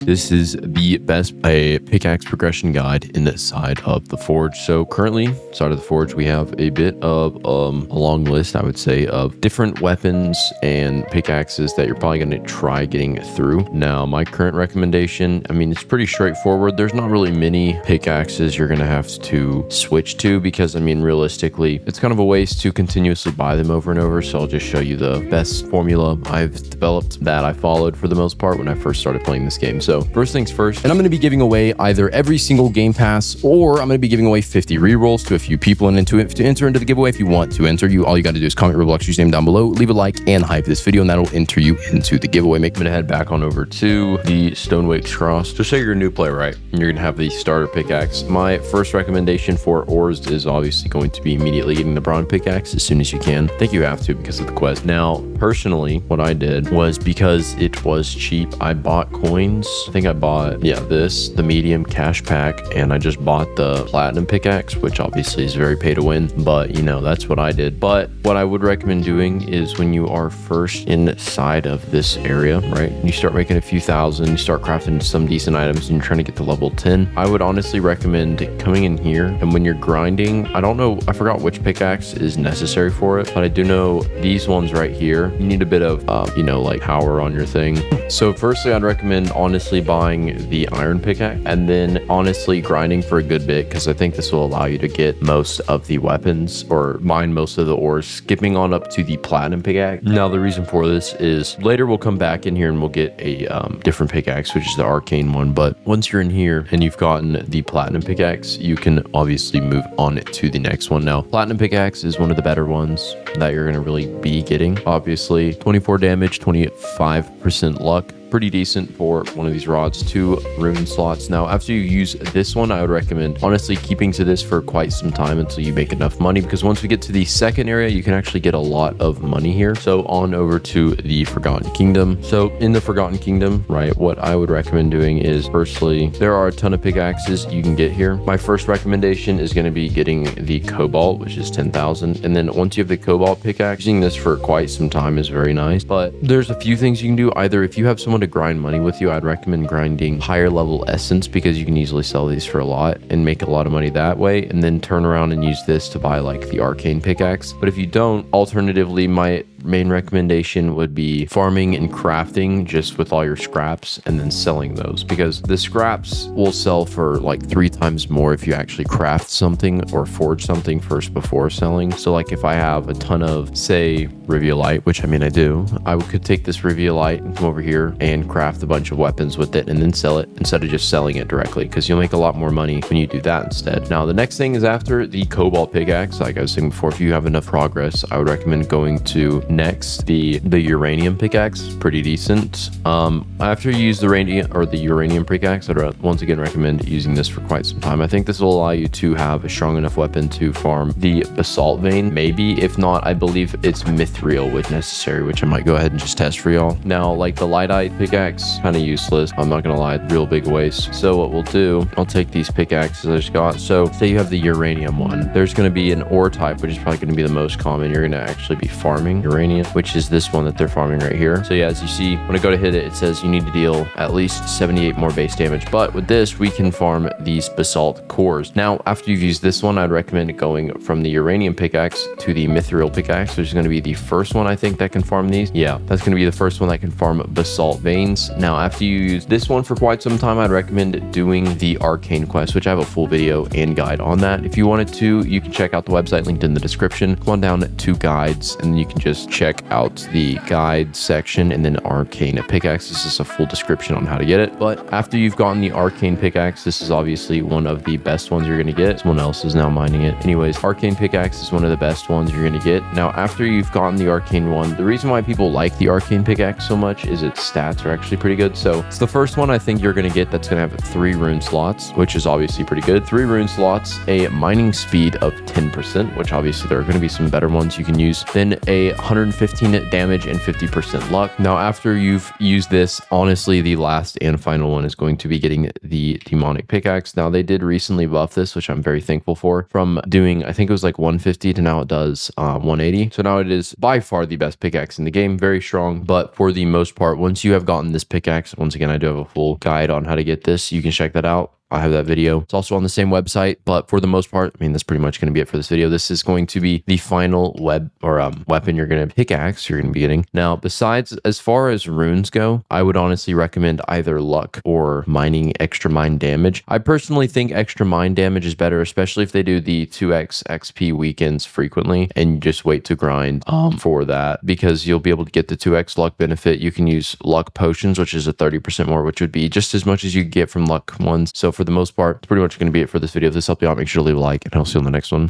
This is the best pickaxe progression guide inside of the forge. So currently, inside of the forge, we have a bit of a long list, I would say, of different weapons and pickaxes that you're probably going to try getting through. Now, my current recommendation, I mean, it's pretty straightforward. There's not really many pickaxes you're going to have to switch to because, I mean, realistically, it's kind of a waste to continuously buy them over and over. So I'll just show you the best formula I've developed that I followed for the most part when I first started playing this game. So first things first, and I'm going to be giving away either every single game pass or I'm going to be giving away 50 rerolls to a few people. And to enter into the giveaway, if you want to enter, all you got to do is comment Roblox username down below, leave a like and hype this video, and that'll enter you into the giveaway. I'm going to head back on over to the Stonewake's Cross. Just say you're a new player, right? And you're going to have the starter pickaxe. My first recommendation for ores is obviously going to be immediately getting the bronze pickaxe as soon as you can. I think you have to because of the quest. Now, personally, what I did was because it was cheap, I bought coins. I think I bought, the medium cash pack, and I just bought the platinum pickaxe, which obviously is very pay to win, but you know, that's what I did. But what I would recommend doing is when you are first inside of this area, right, you start making a few thousand, you start crafting some decent items, and you're trying to get to level 10, I would honestly recommend coming in here, and when you're grinding, I don't know, I forgot which pickaxe is necessary for it, but I do know these ones right here, you need a bit of, like power on your thing. So firstly, I'd recommend honestly buying the iron pickaxe and then honestly grinding for a good bit, because I think this will allow you to get most of the weapons or mine most of the ores, skipping on up to the platinum pickaxe. Now, the reason for this is later we'll come back in here and we'll get a different pickaxe, which is the arcane one. But once you're in here and you've gotten the platinum pickaxe, you can obviously move on to the next one. Now, platinum pickaxe is one of the better ones that you're going to really be getting. Obviously, 24 damage, 25% luck. Pretty decent for one of these rods. 2 rune slots. Now, after you use this one, I would recommend honestly keeping to this for quite some time until you make enough money, because once we get to the second area, you can actually get a lot of money here. So on over to the Forgotten Kingdom. So in the Forgotten Kingdom, right, what I would recommend doing is, firstly, there are a ton of pickaxes you can get here. My first recommendation is going to be getting the cobalt, which is 10,000. And then once you have the cobalt pickaxe, using this for quite some time is very nice. But there's a few things you can do. Either if you have someone to grind money with you, I'd recommend grinding higher level essence, because you can easily sell these for a lot and make a lot of money that way, and then turn around and use this to buy like the arcane pickaxe. But if you don't, alternatively, my main recommendation would be farming and crafting just with all your scraps and then selling those, because the scraps will sell for like 3 times more if you actually craft something or forge something first before selling. So like if I have a ton of, say, Riviolite, which I mean I do, I could take this Riviolite and come over here and craft a bunch of weapons with it and then sell it instead of just selling it directly, because you'll make a lot more money when you do that instead. Now, the next thing is after the cobalt pickaxe. Like I was saying before, if you have enough progress, I would recommend going to next the uranium pickaxe. Pretty decent. After you use the uranium pickaxe, I'd once again recommend using this for quite some time. I think this will allow you to have a strong enough weapon to farm the basalt vein, maybe. If not, I believe it's mithril with necessary, which I might go ahead and just test for y'all. Now, like the lightite pickaxe, kind of useless, I'm not gonna lie, real big waste. So what we'll do, I'll take these pickaxes I just got. So say you have the uranium one, there's going to be an ore type, which is probably going to be the most common. You're going to actually be farming uranium, which is this one that they're farming right here. So yeah, as you see, when I go to hit it, it says you need to deal at least 78 more base damage. But with this, we can farm these basalt cores. Now, after you've used this one, I'd recommend going from the uranium pickaxe to the mithril pickaxe, which is going to be the first one, I think, that can farm these. Yeah, that's going to be the first one that can farm basalt veins. Now, after you use this one for quite some time, I'd recommend doing the arcane quest, which I have a full video and guide on that. If you wanted to, you can check out the website linked in the description. Come on down to guides, and then you can just check out the guide section and then arcane pickaxe. This is a full description on how to get it. But after you've gotten the arcane pickaxe, this is obviously one of the best ones you're going to get. Someone else is now mining it. Anyways, arcane pickaxe is one of the best ones you're going to get. Now, after you've gotten the arcane one, the reason why people like the arcane pickaxe so much is its stats are actually pretty good. So it's the first one I think you're going to get that's going to have 3 rune slots, which is obviously pretty good. 3 rune slots, a mining speed of 10%, which obviously there are going to be some better ones you can use. Then a 100% 115 damage and 50% luck. Now, after you've used this, honestly, the last and final one is going to be getting the demonic pickaxe. Now, they did recently buff this, which I'm very thankful for, from doing, I think it was like 150 to now it does 180. So now it is by far the best pickaxe in the game, very strong. But for the most part, once you have gotten this pickaxe, once again, I do have a full guide on how to get this. You can check that out. I have that video. It's also on the same website, but for the most part, I mean, that's pretty much going to be it for this video. This is going to be the final weapon you're going to pickaxe you're going to be getting. Now, besides, as far as runes go, I would honestly recommend either luck or mining extra mine damage. I personally think extra mine damage is better, especially if they do the 2x XP weekends frequently and you just wait to grind for that, because you'll be able to get the 2x luck benefit. You can use luck potions, which is a 30% more, which would be just as much as you get from luck ones. So for the most part, it's pretty much going to be it for this video. If this helped you out, make sure to leave a like, and I'll see you on the next one.